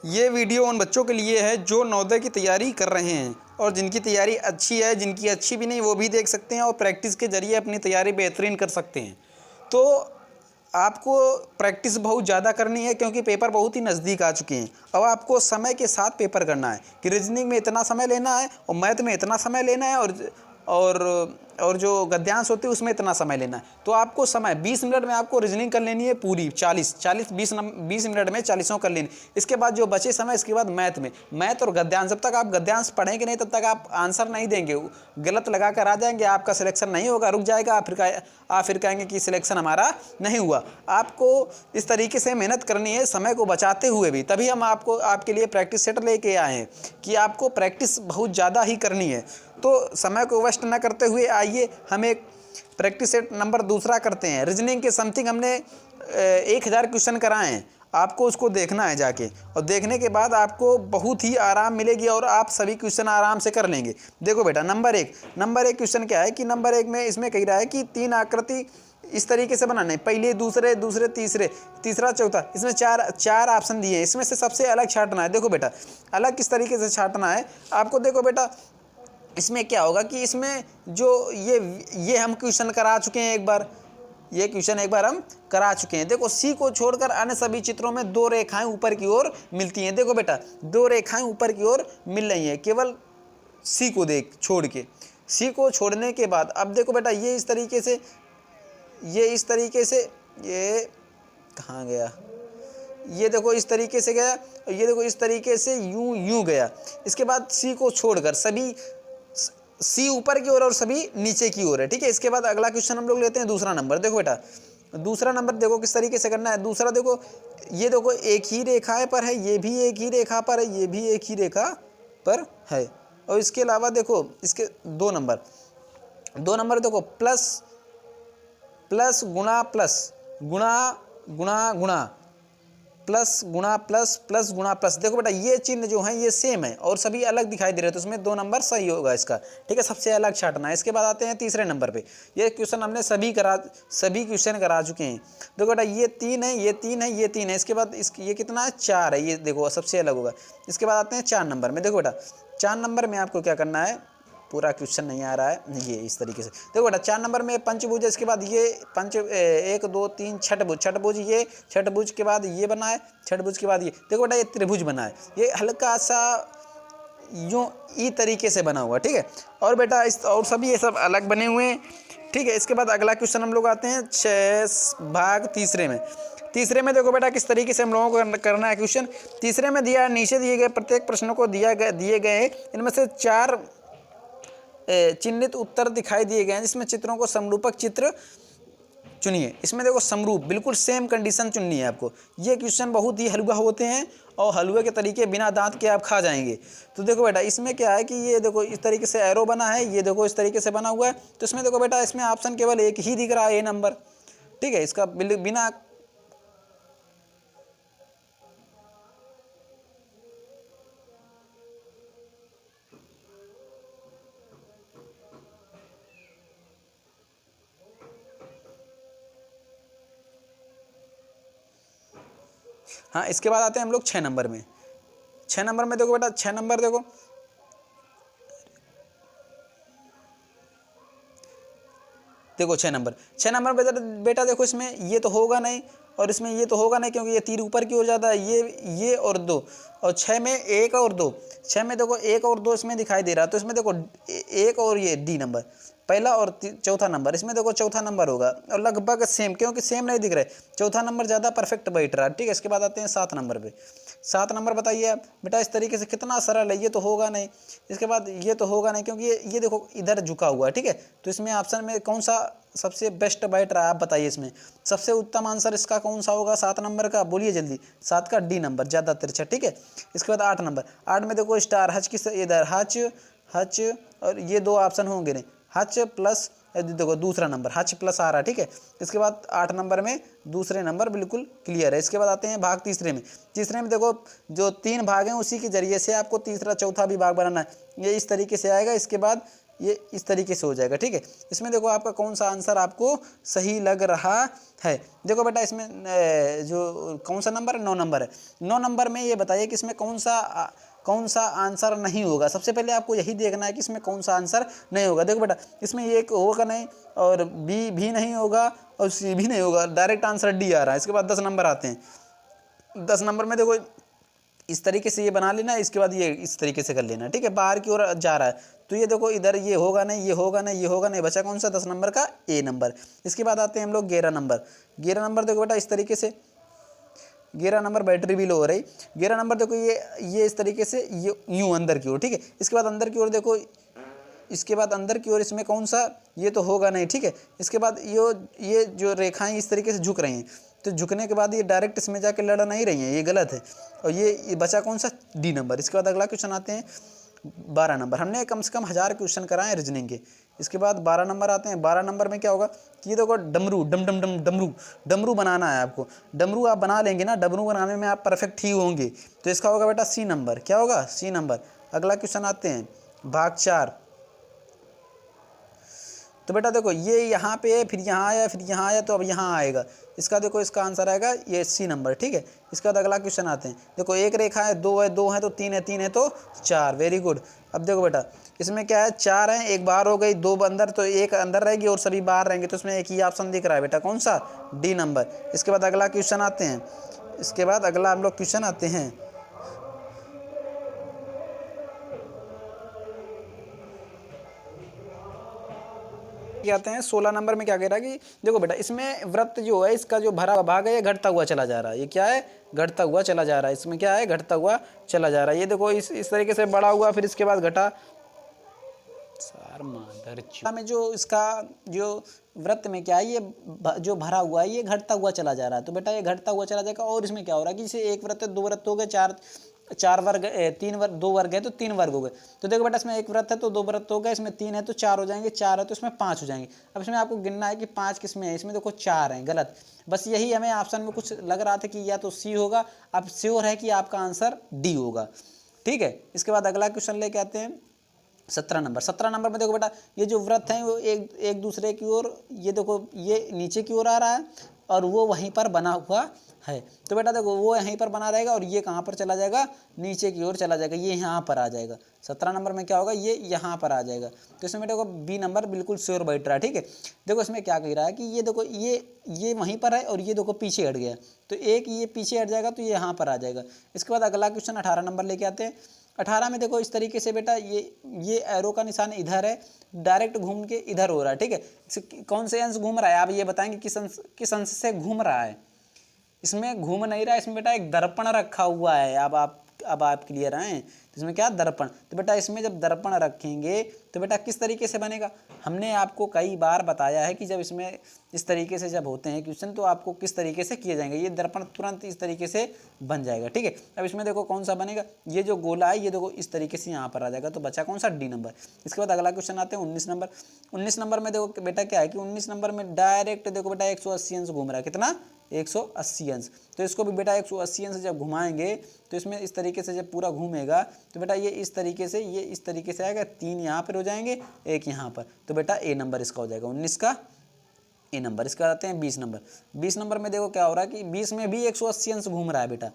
ये वीडियो उन बच्चों के लिए है जो नवोदय की तैयारी कर रहे हैं और जिनकी तैयारी अच्छी है, जिनकी अच्छी भी नहीं वो भी देख सकते हैं और प्रैक्टिस के ज़रिए अपनी तैयारी बेहतरीन कर सकते हैं। तो आपको प्रैक्टिस बहुत ज़्यादा करनी है क्योंकि पेपर बहुत ही नज़दीक आ चुके हैं। अब आपको समय के साथ पेपर करना है कि रीजनिंग में इतना समय लेना है और मैथ में इतना समय लेना है और और जो गद्यांश होती है उसमें इतना समय लेना है। तो आपको समय 20 मिनट में आपको रीजनिंग कर लेनी है पूरी 20 मिनट में 40 कर लेनी। इसके बाद जो बचे समय इसके बाद मैथ और गद्यांश, जब तक आप गद्यांश पढ़ेंगे नहीं तब तक आप आंसर नहीं देंगे, गलत लगा कर आ जाएंगे, आपका सिलेक्शन नहीं होगा, रुक जाएगा, आप फिर कहेंगे कि सिलेक्शन हमारा नहीं हुआ। आपको इस तरीके से मेहनत करनी है समय को बचाते हुए भी, तभी हम आपको आपके लिए प्रैक्टिस सेट लेके आए हैं कि आपको प्रैक्टिस बहुत ज़्यादा ही करनी है। तो समय को वेस्ट न करते हुए आइए हम एक प्रैक्टिस सेट नंबर दूसरा करते हैं। रीजनिंग के समथिंग हमने 1000 क्वेश्चन कराए हैं, आपको उसको देखना है जाके, और देखने के बाद आपको बहुत ही आराम मिलेगी और आप सभी क्वेश्चन आराम से कर लेंगे। देखो बेटा, नंबर एक क्वेश्चन क्या है कि नंबर 1 में इसमें कह रहा है कि 3 आकृति इस तरीके से बनाना है, पहले दूसरे दूसरे तीसरे तीसरा चौथा, इसमें चार ऑप्शन दिए हैं, इसमें से सबसे अलग छांटना है। देखो बेटा, अलग किस तरीके से छांटना है आपको, देखो बेटा इसमें क्या होगा कि इसमें जो ये हम क्वेश्चन करा चुके हैं एक बार, ये क्वेश्चन एक बार हम करा चुके हैं। देखो सी को छोड़कर अन्य सभी चित्रों में 2 रेखाएं ऊपर की ओर मिलती हैं। देखो बेटा 2 रेखाएं ऊपर की ओर मिल रही हैं केवल सी को छोड़ के, सी को छोड़ने के बाद अब देखो बेटा ये इस तरीके से ये कहाँ गया, ये देखो इस तरीके से गया और ये देखो इस तरीके से यूं गया। इसके बाद सी को छोड़कर सभी सी ऊपर की ओर और सभी नीचे की ओर है, ठीक है। इसके बाद अगला क्वेश्चन हम लोग लेते हैं दूसरा नंबर। देखो बेटा दूसरा नंबर देखो किस तरीके से करना है। दूसरा देखो ये देखो एक ही रेखा पर है, ये भी एक ही रेखा पर है, ये भी एक ही रेखा पर है, और इसके अलावा देखो इसके 2 नंबर देखो प्लस गुणा प्लस गुणा गुणा गुणा प्लस गुणा प्लस प्लस गुणा प्लस। देखो बेटा ये चिन्ह जो है ये सेम है और सभी अलग दिखाई दे रहे हैं, तो इसमें 2 नंबर सही होगा इसका, ठीक है, सबसे अलग छांटना है। इसके बाद आते हैं तीसरे नंबर पे, ये क्वेश्चन हमने सभी क्वेश्चन करा चुके हैं। देखो बेटा ये 3 है, ये 3 है, ये 3 है, इसके बाद ये कितना है 4 है, ये देखो सबसे अलग होगा। इसके बाद आते हैं 4 नंबर में। देखो बेटा 4 नंबर में आपको क्या करना है, पूरा क्वेश्चन नहीं आ रहा है, ये इस तरीके से देखो बेटा 4 नंबर में पंचभुज है, इसके बाद ये 1 2 3 छठभुज, ये छठभुज के बाद ये बना है, छठभुज के बाद ये देखो बेटा ये त्रिभुज बना है, ये हल्का सा यूँ ई तरीके से बना हुआ, ठीक है। और बेटा इस और सभी ये सब अलग बने हुए हैं, ठीक है। इसके बाद अगला क्वेश्चन हम लोग आते हैं 6 भाग तीसरे में देखो बेटा किस तरीके से हम लोगों को करना है क्वेश्चन। तीसरे में दिया नीचे दिए गए प्रत्येक प्रश्नों को दिए गए हैं, इनमें से 4 चिन्हित उत्तर दिखाई दिए गए हैं, जिसमें चित्रों को समरूपक चित्र चुनिए। इसमें देखो समरूप बिल्कुल सेम कंडीशन चुननी है आपको। ये क्वेश्चन बहुत ही हलवा होते हैं और हलवे के तरीके बिना दांत के आप खा जाएंगे। तो देखो बेटा इसमें क्या है कि ये देखो इस तरीके से एरो बना है, ये देखो इस तरीके से बना हुआ है, तो इसमें देखो बेटा इसमें ऑप्शन केवल एक ही दिख रहा है, ए नंबर, ठीक है। इसका बिना हाँ, इसके बाद आते हैं हम लोग 6 नंबर में। 6 नंबर में देखो बेटा 6 नंबर देखो 6 नंबर बेटा देखो इसमें ये तो होगा नहीं और इसमें ये तो होगा नहीं, क्योंकि ये तीर ऊपर की ओर जाता है, ये और 2, और 6 में 1 और 2, 6 में देखो 1 और 2 इसमें दिखाई दे रहा है, तो इसमें देखो 1 और ये डी नंबर पहला और चौथा नंबर, इसमें देखो चौथा नंबर होगा और लगभग सेम, क्योंकि सेम नहीं दिख रहा है, चौथा नंबर ज़्यादा परफेक्ट बैठ रहा है, ठीक है। इसके बाद आते हैं 7 नंबर पे। 7 नंबर बताइए आप बेटा, इस तरीके से कितना सरल है, ये तो होगा नहीं, इसके बाद ये तो होगा नहीं, क्योंकि ये देखो इधर झुका हुआ है, ठीक है। तो इसमें ऑप्शन में कौन सा सबसे बेस्ट बैठ रहा है आप बताइए, इसमें सबसे उत्तम आंसर इसका कौन सा होगा 7 नंबर का, बोलिए जल्दी। 7 का डी नंबर ज़्यादा तिरछा, ठीक है। इसके बाद 8 नंबर, 8 में देखो स्टार हच किस इधर हच और ये 2 ऑप्शन होंगे नहीं, हच प्लस देखो दूसरा नंबर हच प्लस आ रहा है, ठीक है। इसके बाद 8 नंबर में दूसरे नंबर बिल्कुल क्लियर है। इसके बाद आते हैं भाग तीसरे में देखो जो 3 भाग हैं उसी के जरिए से आपको तीसरा चौथा भी भाग बनाना है, ये इस तरीके से आएगा। इसके बाद ये इस तरीके से हो जाएगा। ठीक है, इसमें देखो आपका कौन सा आंसर आपको सही लग रहा है। देखो बेटा इसमें जो कौन सा नंबर है, 9 नंबर है। 9 नंबर में ये बताइए कि इसमें कौन सा आंसर नहीं होगा। सबसे पहले आपको यही देखना है कि इसमें कौन सा आंसर नहीं होगा। देखो बेटा इसमें ये एक होगा नहीं, और बी भी नहीं होगा, और सी भी नहीं होगा, डायरेक्ट आंसर डी आ रहा है। इसके बाद 10 नंबर आते हैं। 10 नंबर में देखो इस तरीके से ये बना लेना, इसके बाद ये इस तरीके से कर लेना। ठीक है, बाहर की ओर जा रहा है, तो ये देखो इधर ये होगा नहीं, ये होगा नहीं, ये होगा नहीं, बचा कौन सा 10 नंबर का ए नंबर। इसके बाद आते हैं हम लोग 11 नंबर। 11 नंबर देखो बेटा इस तरीके से, 11 नंबर बैटरी भी लो हो रही। 11 नंबर देखो ये इस तरीके से, ये यूँ अंदर की ओर। ठीक है, इसके बाद अंदर की ओर देखो, इसके बाद अंदर की ओर इसमें कौन सा, ये तो होगा नहीं। ठीक है, इसके बाद ये जो रेखाएं इस तरीके से झुक रही हैं, तो झुकने के बाद ये डायरेक्ट इसमें जाके लड़ नहीं रही हैं, ये गलत है। और ये बचा कौन सा, डी नंबर। इसके बाद अगला क्वेश्चन आते हैं 12 नंबर। हमने कम से कम 1000 क्वेश्चन कराए रीजनिंग के। इसके बाद 12 नंबर आते हैं। 12 नंबर में क्या होगा कि ये देखो डमरू, डम डम डम डमरू, डमरू बनाना है आपको। डमरू आप बना लेंगे ना, डमरू बनाने में आप परफेक्ट ही होंगे। तो इसका होगा बेटा सी नंबर। क्या होगा, सी नंबर। अगला क्वेश्चन आते हैं भाग 4। तो बेटा देखो ये यहाँ पे है, फिर यहाँ आया, फिर यहाँ आया, तो अब यहाँ आएगा। इसका देखो इसका आंसर आएगा ये सी नंबर। ठीक है, इसके बाद अगला क्वेश्चन आते हैं। देखो एक रेखा है, 2 है, 2 है तो 3 है, 3 है तो 4। Very good. अब देखो बेटा इसमें क्या है, 4 है, एक बाहर हो गई, 2 अंदर, तो एक अंदर रहेगी और सभी बाहर रहेंगे। तो इसमें एक ही ऑप्शन दिख रहा है बेटा, कौन सा, डी नंबर। इसके बाद अगला क्वेश्चन आते हैं। इसके बाद अगला हम लोग क्वेश्चन आते हैं, आते हैं 16 नंबर में। क्या कह रहा है कि देखो बेटा इसमें वृत्त जो है, इसका जो भरा भाग है ये घटता हुआ चला जा रहा है। ये क्या है, घटता हुआ चला जा रहा है। इसमें क्या है, घटता हुआ चला जा रहा है। ये देखो इस तरीके से बड़ा हुआ, फिर इसके बाद घटा। सार मादर में जो इसका जो वृत्त में क्या है, ये जो भरा हुआ है ये घटता हुआ चला जा रहा है। तो बेटा ये घटता हुआ चला जाएगा। और इसमें क्या हो रहा है कि इसे एक वृत्त, 2 वृत्त हो गए, 4 वर्ग, 3 वर्ग, 2 वर्ग है तो 3 वर्ग हो गए। तो देखो बेटा इसमें एक वृत्त है तो 2 वृत्त हो गए, इसमें 3 है तो 4 हो जाएंगे, 4 है तो इसमें 5 हो जाएंगे। अब इसमें आपको गिनना है कि 5 किस में है। इसमें देखो 4 हैं, गलत। बस यही हमें ऑप्शन में कुछ लग रहा था कि या तो सी होगा। अब श्योर है कि आपका आंसर डी होगा। ठीक है, इसके बाद अगला क्वेश्चन लेके आते हैं 17 नंबर। 17 नंबर में देखो बेटा ये जो वृत्त हैं वो एक दूसरे की ओर, ये देखो ये नीचे की ओर आ रहा है और वो वहीं पर बना हुआ है। तो बेटा देखो वो यहीं पर बना रहेगा और ये कहाँ पर चला जाएगा, नीचे की ओर चला जाएगा, ये यहाँ पर आ जाएगा। 17 नंबर में क्या होगा, ये यहाँ पर आ जाएगा। तो इसमें देखो बी नंबर बिल्कुल श्योर बैठ रहा है। ठीक है, देखो इसमें क्या कह रहा है कि ये देखो ये वहीं पर है और ये देखो पीछे हट गया, तो एक ये पीछे हट जाएगा तो ये यहाँ पर आ जाएगा। इसके बाद अगला क्वेश्चन 18 नंबर लेके आते हैं। 18 में देखो इस तरीके से बेटा ये एरो का निशान इधर है, डायरेक्ट घूम के इधर हो रहा है। ठीक है, कौन से अंश घूम रहा है, आप ये बताएंगे किस अंश से घूम रहा है। इसमें घूम नहीं रहा है, इसमें बेटा एक दर्पण रखा हुआ है। अब आप क्लियर आए, तो इसमें क्या, दर्पण। तो बेटा इसमें जब दर्पण रखेंगे तो बेटा किस तरीके से बनेगा, हमने आपको कई बार बताया है कि जब इसमें इस तरीके से जब होते हैं क्वेश्चन तो आपको किस तरीके से किए जाएंगे। ये दर्पण तुरंत इस तरीके से बन जाएगा। ठीक है, अब इसमें देखो कौन सा बनेगा, ये जो गोला है ये देखो इस तरीके से यहाँ पर आ जाएगा। तो बचा कौन सा, डी नंबर। इसके बाद अगला क्वेश्चन आते हैं 19 नंबर। 19 नंबर में देखो बेटा क्या है कि 19 नंबर में डायरेक्ट देखो बेटा 180 अंश घूम रहा है। कितना, 180 अंश। तो इसको भी बेटा 180 अंश जब घुमाएंगे तो इसमें इस तरीके से जब पूरा घूमेगा तो बेटा ये इस तरीके से आएगा, 3 यहाँ पर हो जाएंगे, 1 यहाँ पर। तो बेटा ए नंबर इसका हो जाएगा, 19 का ए नंबर। इसका आते हैं 20 नंबर। 20 नंबर में देखो क्या हो रहा है कि 20 में भी 180 अंश घूम रहा है बेटा,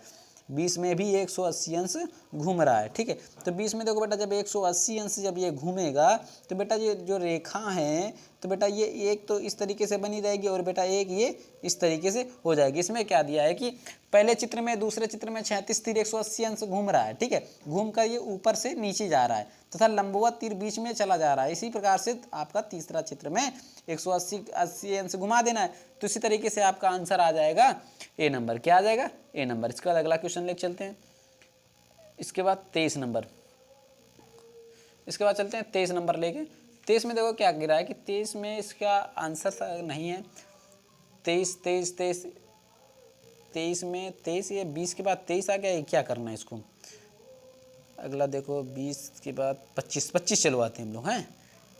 20 में भी 180 अंश घूम रहा है। ठीक है, तो 20 में देखो बेटा जब 180 अंश जब ये घूमेगा तो बेटा ये जो रेखा है तो बेटा ये एक तो इस तरीके से बनी रहेगी और बेटा एक ये इस तरीके से हो जाएगी। इसमें क्या दिया है कि पहले चित्र में, दूसरे चित्र में 36 तीर 180 अंश घूम रहा है। ठीक है, घूम कर ये ऊपर से नीचे जा रहा है तथा लंबवत तीर बीच में चला जा रहा है। इसी प्रकार से आपका तीसरा चित्र में 180 अंश घुमा देना है। तो इसी तरीके से आपका आंसर आ जाएगा ए नंबर। क्या आ जाएगा, ए नंबर। इसके बाद अगला क्वेश्चन लेके चलते हैं। इसके बाद 23 नंबर। इसके बाद चलते हैं 23 नंबर लेके। 23 में देखो क्या गिरा है कि 23 में इसका आंसर नहीं है। 23 में 23, ये 20 के बाद 23 आ गया, ये क्या करना है इसको। अगला देखो 20 के बाद 25 चलवाते हैं हम लोग, हैं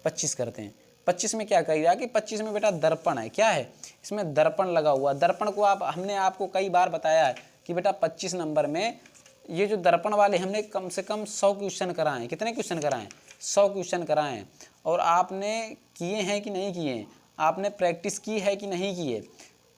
25 करते हैं। 25 में क्या कहिएगा कि 25 में बेटा दर्पण है। क्या है, इसमें दर्पण लगा हुआ। दर्पण को हमने आपको कई बार बताया है कि बेटा 25 नंबर में ये जो दर्पण वाले हमने कम से कम 100 क्वेश्चन कराए हैं। कितने क्वेश्चन कराए हैं, 100 क्वेश्चन कराए हैं। और आपने किए हैं कि नहीं किए हैं, आपने प्रैक्टिस की है कि नहीं की है।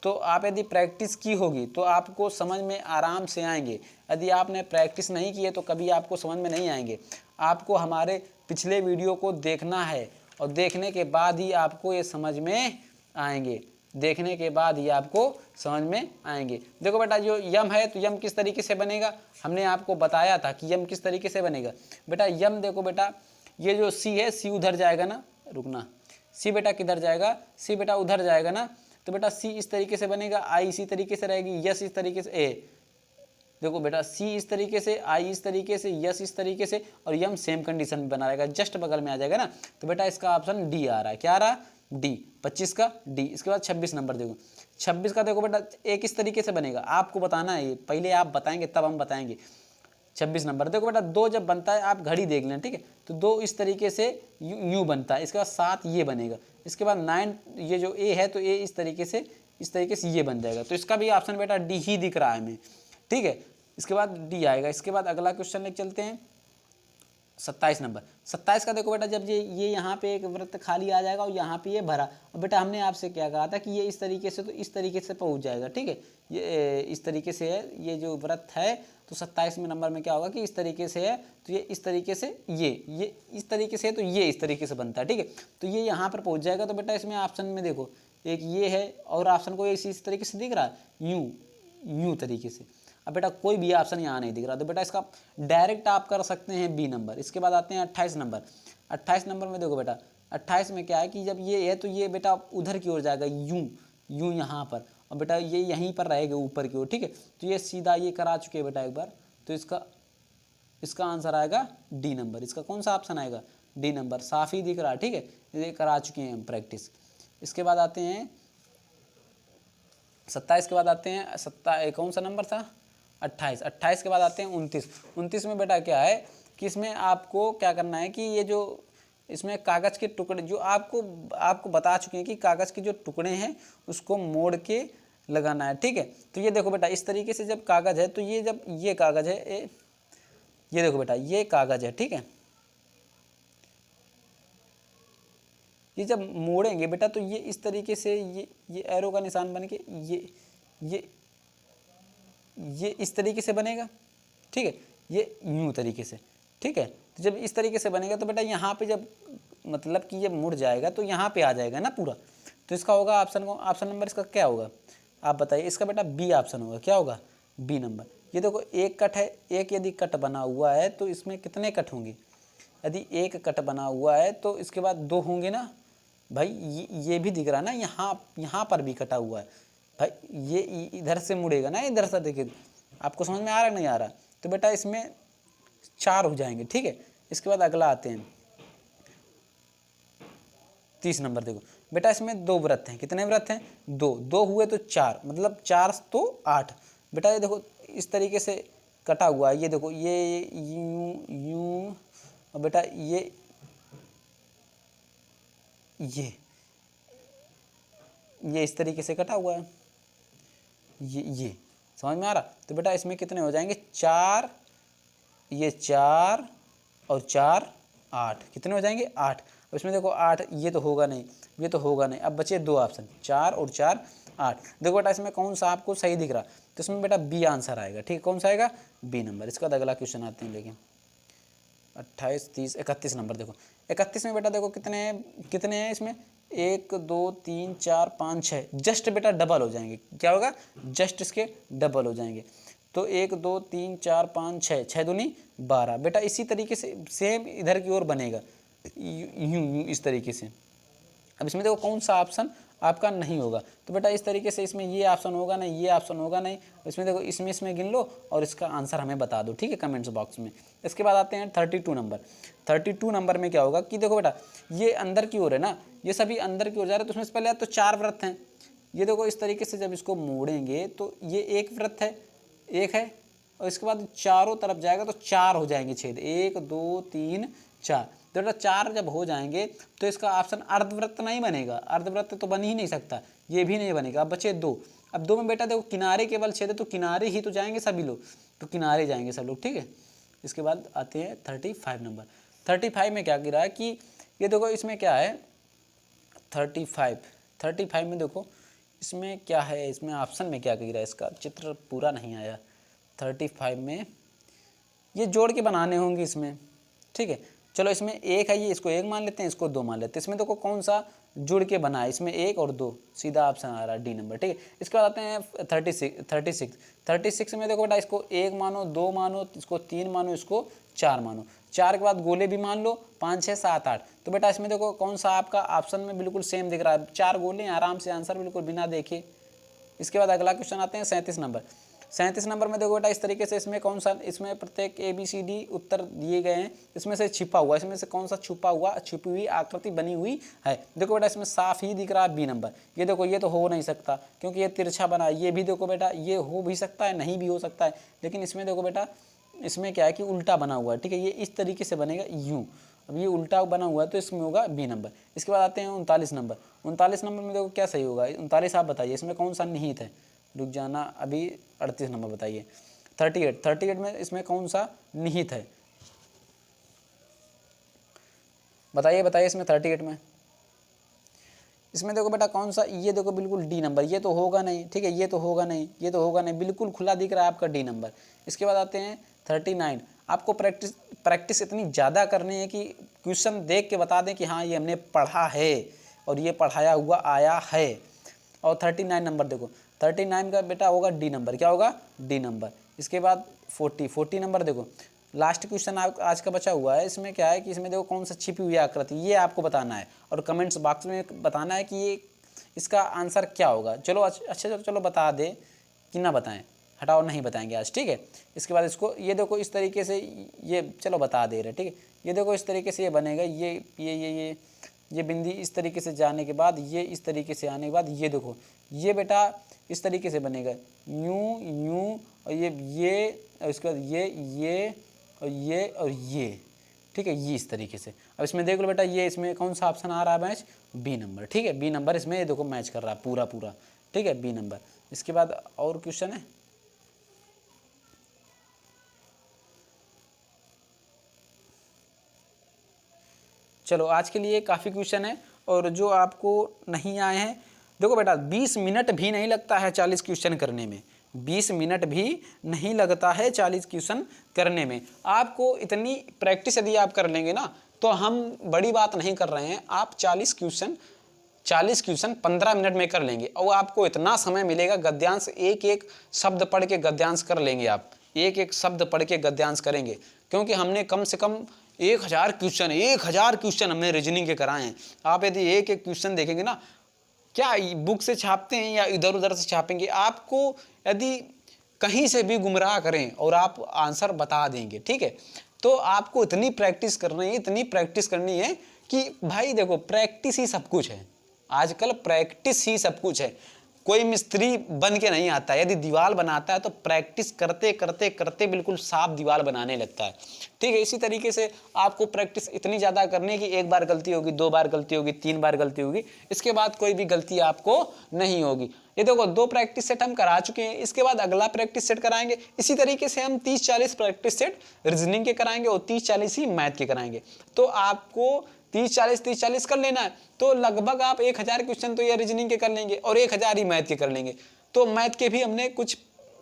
तो आप यदि प्रैक्टिस की होगी तो आपको समझ में आराम से आएंगे। यदि आपने प्रैक्टिस नहीं की है तो कभी आपको समझ में नहीं आएंगे। आपको हमारे पिछले वीडियो को देखना है और देखने के बाद ही आपको ये समझ में आएंगे, देखने के बाद ही आपको समझ में आएंगे। देखो बेटा, जो यम है तो यम किस तरीके से बनेगा, हमने आपको बताया था कि यम किस तरीके से बनेगा। बेटा यम देखो बेटा, ये जो सी है, सी उधर जाएगा ना, रुकना, सी बेटा किधर जाएगा, सी बेटा उधर जाएगा ना, तो बेटा सी इस तरीके से बनेगा, आई इसी तरीके से रहेगी, यस इस तरीके से, ए देखो बेटा सी इस तरीके से, आई इस तरीके से, यस इस तरीके से, और यम सेम कंडीशन में बना रहेगा, जस्ट बगल में आ जाएगा ना। तो बेटा इसका ऑप्शन डी आ रहा है। क्या आ रहा है? डी। 25 का डी। इसके बाद 26 नंबर देखो, 26 का देखो बेटा एक इस तरीके से बनेगा, आपको बताना है ये, पहले आप बताएंगे तब हम बताएंगे। 26 नंबर देखो बेटा, 2 जब बनता है आप घड़ी देख लें, ठीक है, तो 2 इस तरीके से यूँ बनता है। इसके बाद 7 ये बनेगा, इसके बाद 9 ये जो ए है तो ए इस तरीके से ये बन जाएगा। तो इसका भी ऑप्शन बेटा डी ही दिख रहा है हमें, ठीक है। इसके बाद डी आएगा। इसके बाद अगला क्वेश्चन लेके चलते हैं 27 नंबर। 27 का देखो बेटा, जब ये यहाँ पे एक वृत्त खाली आ जाएगा और यहाँ पे ये भरा, और बेटा हमने आपसे क्या कहा था कि ये इस तरीके से तो इस तरीके से पहुँच जाएगा, ठीक है, ये इस तरीके से है, ये जो वृत्त है तो 27वें नंबर में क्या होगा कि इस तरीके से है तो ये इस तरीके से, ये इस तरीके से है तो ये इस तरीके से बनता है, ठीक है, तो ये यहाँ पर पहुँच जाएगा। तो बेटा इसमें ऑप्शन में देखो एक ये है और ऑप्शन को इस तरीके से दिख रहा है, यूँ तरीके से। अब बेटा कोई भी ऑप्शन यहाँ नहीं दिख रहा, तो बेटा इसका डायरेक्ट आप कर सकते हैं बी नंबर। इसके बाद आते हैं 28 नंबर। 28 नंबर में देखो बेटा, 28 में क्या है कि जब ये है तो ये बेटा उधर की ओर जाएगा, यूँ यहाँ पर, और बेटा ये यहीं पर रहेगा ऊपर की ओर, ठीक है, तो ये सीधा ये करा चुके हैं बेटा एक बार, तो इसका आंसर आएगा डी नंबर। इसका कौन सा ऑप्शन आएगा? डी नंबर, साफ ही दिख रहा है, ठीक है, ये करा चुके हैं हम प्रैक्टिस। इसके बाद आते हैं 27 के बाद आते हैं कौन सा नंबर था? 28। 28 के बाद आते हैं 29। 29 में बेटा क्या है कि इसमें आपको क्या करना है कि ये जो इसमें कागज़ के टुकड़े जो आपको बता चुके हैं कि कागज़ के जो टुकड़े हैं उसको मोड़ के लगाना है, ठीक है। तो ये देखो बेटा इस तरीके से जब कागज़ है तो ये जब ये कागज़ है, ये देखो बेटा ये कागज़ है, ठीक है, ये जब मोड़ेंगे बेटा तो ये इस तरीके से ये एरो का निशान बन के ये इस तरीके से बनेगा, ठीक है, ये यूँ तरीके से, ठीक है। तो जब इस तरीके से बनेगा तो बेटा यहाँ पे जब मतलब कि ये मुड़ जाएगा तो यहाँ पे आ जाएगा ना पूरा, तो इसका होगा ऑप्शन नंबर इसका क्या होगा आप बताइए? इसका बेटा बी ऑप्शन होगा। क्या होगा? B number. ये देखो एक कट है, एक यदि कट बना हुआ है तो इसमें कितने कट होंगे? यदि एक कट बना हुआ है तो इसके बाद 2 होंगे ना भाई, ये भी दिख रहा है ना, यहाँ पर भी कटा हुआ है भाई, ये इधर से मुड़ेगा ना, इधर से, देखिए आपको समझ में आ रहा है नहीं आ रहा? तो बेटा इसमें 4 हो जाएंगे, ठीक है। इसके बाद अगला आते हैं 30 नंबर। देखो बेटा इसमें 2 वृत्त हैं, कितने वृत्त हैं? 2 हुए तो 4, मतलब 4 तो 8। बेटा ये देखो इस तरीके से कटा हुआ है, ये देखो ये यूँ और बेटा ये इस तरीके से कटा हुआ है, ये समझ में आ रहा? तो बेटा इसमें कितने हो जाएंगे? 4, ये 4 और 4 8, कितने हो जाएंगे? 8। अब इसमें देखो 8, ये तो होगा नहीं, ये तो होगा नहीं, अब बचे 2 ऑप्शन, 4 और 4 8। देखो बेटा इसमें कौन सा आपको सही दिख रहा? तो इसमें बेटा बी आंसर आएगा, ठीक है, कौन सा आएगा? B number. इसका बाद अगला क्वेश्चन आते हैं लेकिन 28, 30, 31 नंबर। देखो 31 में बेटा देखो कितने हैं इसमें? 1 2 3 4 5 6, जस्ट बेटा डबल हो जाएंगे। क्या होगा? जस्ट इसके डबल हो जाएंगे। तो 1 2 3 4 5 6, 6 दूनी 12। बेटा इसी तरीके से सेम इधर की ओर बनेगा, यूँ इस तरीके से। अब इसमें देखो कौन सा ऑप्शन आपका नहीं होगा, तो बेटा इस तरीके से इसमें ये ऑप्शन होगा नहीं, ये ऑप्शन होगा नहीं। इसमें देखो इसमें गिन लो और इसका आंसर हमें बता दो, ठीक है, कमेंट्स बॉक्स में। इसके बाद आते हैं 32 नंबर। 32 नंबर में क्या होगा कि देखो बेटा ये अंदर की ओर है ना, ये सभी अंदर की ओर जा रहे हैं, तो उसमें से पहले तो 4 वृत्त हैं। ये देखो इस तरीके से जब इसको मोड़ेंगे तो ये एक वृत्त है, एक है, और इसके बाद चारों तरफ जाएगा तो 4 हो जाएंगे छेद, 1 2 3 4। तो बेटा 4 जब हो जाएंगे तो इसका ऑप्शन अर्धवृत्त नहीं बनेगा, अर्धवृत्त तो बन ही नहीं सकता, ये भी नहीं बनेगा। अब बचे 2। अब 2 में बेटा देखो किनारे केवल छेद है, तो किनारे ही तो जाएंगे सभी लोग, तो किनारे जाएंगे सब लोग, ठीक है। इसके बाद आते हैं 35 नंबर। 35 में क्या गिरा है कि ये देखो इसमें क्या है 35 में देखो इसमें क्या है, इसमें ऑप्शन में क्या कह रहा है, इसका चित्र पूरा नहीं आया। 35 में ये जोड़ के बनाने होंगे इसमें, ठीक है। चलो इसमें एक है, ये इसको एक मान लेते हैं, इसको दो मान लेते हैं। इसमें देखो कौन सा जुड़ के बना है, इसमें एक और दो, सीधा ऑप्शन आ रहा है डी नंबर, ठीक है। इसके बाद आते हैं 36 में देखो बेटा इसको एक मानो, दो मानो, इसको तीन मानो, इसको चार मानो। चार के बाद गोले भी मान लो, 5 6 7 8। तो बेटा इसमें देखो कौन सा आपका ऑप्शन में बिल्कुल सेम दिख रहा है, 4 गोले, आराम से आंसर बिल्कुल बिना देखे। इसके बाद अगला क्वेश्चन आते हैं 37 नंबर। 37 नंबर में देखो बेटा इस तरीके से इसमें कौन सा, इसमें प्रत्येक ABCD उत्तर दिए गए हैं, इसमें से छिपा हुआ, इसमें से कौन सा छिपी हुई आकृति बनी हुई है। देखो बेटा इसमें साफ ही दिख रहा है बी नंबर। ये देखो ये तो हो नहीं सकता क्योंकि ये तिरछा बना है। ये भी देखो बेटा ये हो भी सकता है, नहीं भी हो सकता है, लेकिन इसमें देखो बेटा इसमें क्या है कि उल्टा बना हुआ है, ठीक है। ये इस तरीके से बनेगा यूँ, अब ये उल्टा बना हुआ है तो इसमें होगा बी नंबर। इसके बाद आते हैं 39 नंबर। 39 नंबर में देखो क्या सही होगा, 39 आप बताइए इसमें कौन सा निहित है, रुक जाना अभी। 38 नंबर बताइए। 38 में इसमें कौन सा निहित है, बताइए इसमें 38 में। इसमें देखो बेटा कौन सा, ये देखो बिल्कुल डी नंबर, ये तो होगा नहीं, ठीक है, ये तो होगा नहीं, बिल्कुल खुला दिख रहा है आपका डी नंबर। इसके बाद आते हैं 39। आपको प्रैक्टिस इतनी ज़्यादा करनी है कि क्वेश्चन देख के बता दें कि हाँ ये हमने पढ़ा है और ये पढ़ाया हुआ आया है। और 39 नंबर देखो, 39 का बेटा होगा डी नंबर, क्या होगा डी नंबर। इसके बाद 40 नंबर देखो, लास्ट क्वेश्चन आज का बचा हुआ है। इसमें क्या है कि इसमें देखो कौन सा छिपी हुई आकृति, ये आपको बताना है और कमेंट्स बॉक्स में बताना है कि ये इसका आंसर क्या होगा। चलो अच्छा चलो बता दे कि ना बताएं, हटाओ नहीं बताएंगे आज, ठीक है। इसके बाद इसको ये देखो इस तरीके से, ये चलो बता दे रहे, ठीक है। ये देखो इस तरीके से ये बनेगा, ये बिंदी इस तरीके से जाने के बाद, ये इस तरीके से आने के बाद, ये देखो ये बेटा इस तरीके से बनेगा, यूं और ये और इसके बाद ये और ये, ठीक है, ये इस तरीके से। अब इसमें देख लो बेटा ये इसमें कौन सा ऑप्शन आ रहा है मैच, बी नंबर, ठीक है। बी नंबर इसमें ये देखो मैच कर रहा है पूरा, ठीक है, बी नंबर। इसके बाद और क्वेश्चन है, चलो आज के लिए काफ़ी क्वेश्चन है। और जो आपको नहीं आए हैं, देखो बेटा 20 मिनट भी नहीं लगता है 40 क्वेश्चन करने में, 20 मिनट भी नहीं लगता है 40 क्वेश्चन करने में। आपको इतनी प्रैक्टिस यदि आप कर लेंगे ना, तो हम बड़ी बात नहीं कर रहे हैं, आप 40 क्वेश्चन 15 मिनट में कर लेंगे। और आपको इतना समय मिलेगा, गद्यांश एक एक शब्द पढ़ के गद्यांश कर लेंगे, आप एक एक शब्द पढ़ के गद्यांश करेंगे। क्योंकि हमने कम से कम 1000 क्वेश्चन हमने रीजनिंग के कराए हैं। आप यदि एक एक क्वेश्चन देखेंगे ना, क्या बुक से छापते हैं या इधर उधर से छापेंगे, आपको यदि कहीं से भी गुमराह करें और आप आंसर बता देंगे, ठीक है। तो आपको इतनी प्रैक्टिस करनी है कि भाई देखो प्रैक्टिस ही सब कुछ है, आजकल प्रैक्टिस ही सब कुछ है। कोई मिस्त्री बन के नहीं आता है, यदि दीवार बनाता है तो प्रैक्टिस करते करते करते बिल्कुल साफ दीवार बनाने लगता है, ठीक है। इसी तरीके से आपको प्रैक्टिस इतनी ज़्यादा करनी है कि एक बार गलती होगी, 2 बार गलती होगी, 3 बार गलती होगी, इसके बाद कोई भी गलती आपको नहीं होगी। ये देखो 2 प्रैक्टिस सेट हम करा चुके हैं, इसके बाद अगला प्रैक्टिस सेट कराएंगे। इसी तरीके से हम 30-40 प्रैक्टिस सेट रीजनिंग के कराएंगे और 30-40 ही मैथ के कराएंगे। तो आपको 30-40 कर लेना है, तो लगभग आप 1000 क्वेश्चन तो ये रीजनिंग के कर लेंगे और 1000 ही मैथ के कर लेंगे। तो मैथ के भी हमने कुछ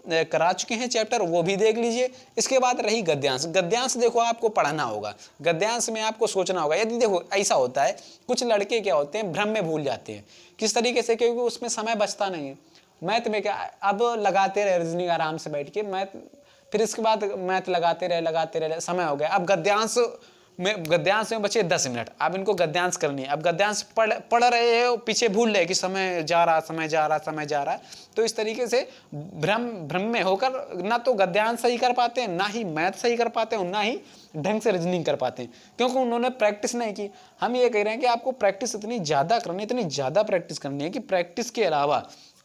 करा चुके हैं चैप्टर, वो भी देख लीजिए। इसके बाद रही गद्यांश देखो आपको पढ़ना होगा, गद्यांश में आपको सोचना होगा। यदि देखो ऐसा होता है, कुछ लड़के क्या होते हैं भ्रम में भूल जाते हैं, किस तरीके से, क्योंकि उसमें समय बचता नहीं है। मैथ में क्या, अब लगाते रहे रीजनिंग आराम से बैठ के मैथ, फिर इसके बाद मैथ लगाते रहे, समय हो गया। अब गद्यांश में बचे 10 मिनट, अब इनको गद्यांश करनी है। अब गद्यांश पढ़ रहे हो, पीछे भूल रहे कि समय जा रहा है। तो इस तरीके से भ्रम में होकर ना तो गद्यांश सही कर पाते हैं, ना ही मैथ सही कर पाते हैं, और ना ही ढंग से रीजनिंग कर पाते हैं, क्योंकि उन्होंने प्रैक्टिस नहीं की। हम ये कह रहे हैं कि आपको प्रैक्टिस इतनी ज़्यादा प्रैक्टिस करनी है कि प्रैक्टिस के अलावा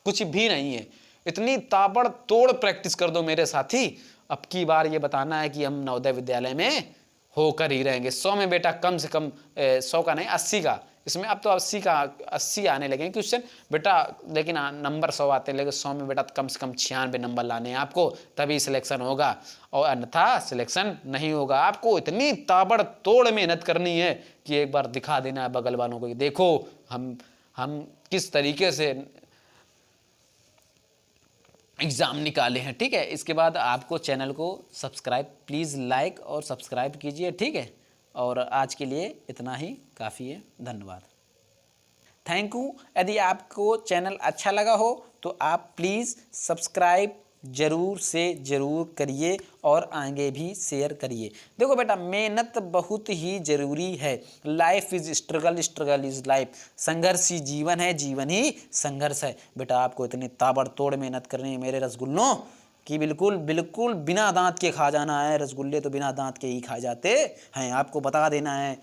कुछ भी नहीं है। इतनी ताबड़तोड़ प्रैक्टिस कर दो मेरे साथी, अब की बार ये बताना है कि हम नवोदय विद्यालय में होकर ही रहेंगे। 100 में बेटा कम से कम 100 का नहीं 80 का इसमें अब तो 80 आने लगे हैं क्वेश्चन बेटा, लेकिन नंबर 100 आते हैं, लेकिन 100 में बेटा कम से कम 96 नंबर लाने हैं आपको, तभी सिलेक्शन होगा, और अन्यथा सिलेक्शन नहीं होगा। आपको इतनी ताबड़तोड़ मेहनत करनी है कि एक बार दिखा देना है बगल वालों को कि देखो हम किस तरीके से एग्ज़ाम निकाले हैं। ठीक है, इसके बाद आपको चैनल को सब्सक्राइब, प्लीज़ लाइक और सब्सक्राइब कीजिए। ठीक है, और आज के लिए इतना ही काफ़ी है। धन्यवाद, थैंक यू। यदि आपको चैनल अच्छा लगा हो तो आप प्लीज़ सब्सक्राइब ज़रूर से ज़रूर करिए और आगे भी शेयर करिए। देखो बेटा, मेहनत बहुत ही ज़रूरी है। Life is struggle, struggle is life. संघर्ष ही जीवन है, जीवन ही संघर्ष है। बेटा आपको इतनी ताबड़तोड़ मेहनत करनी है मेरे रसगुल्लों कि बिल्कुल बिल्कुल बिना दांत के खा जाना है। रसगुल्ले तो बिना दांत के ही खाए जाते हैं, आपको बता देना है।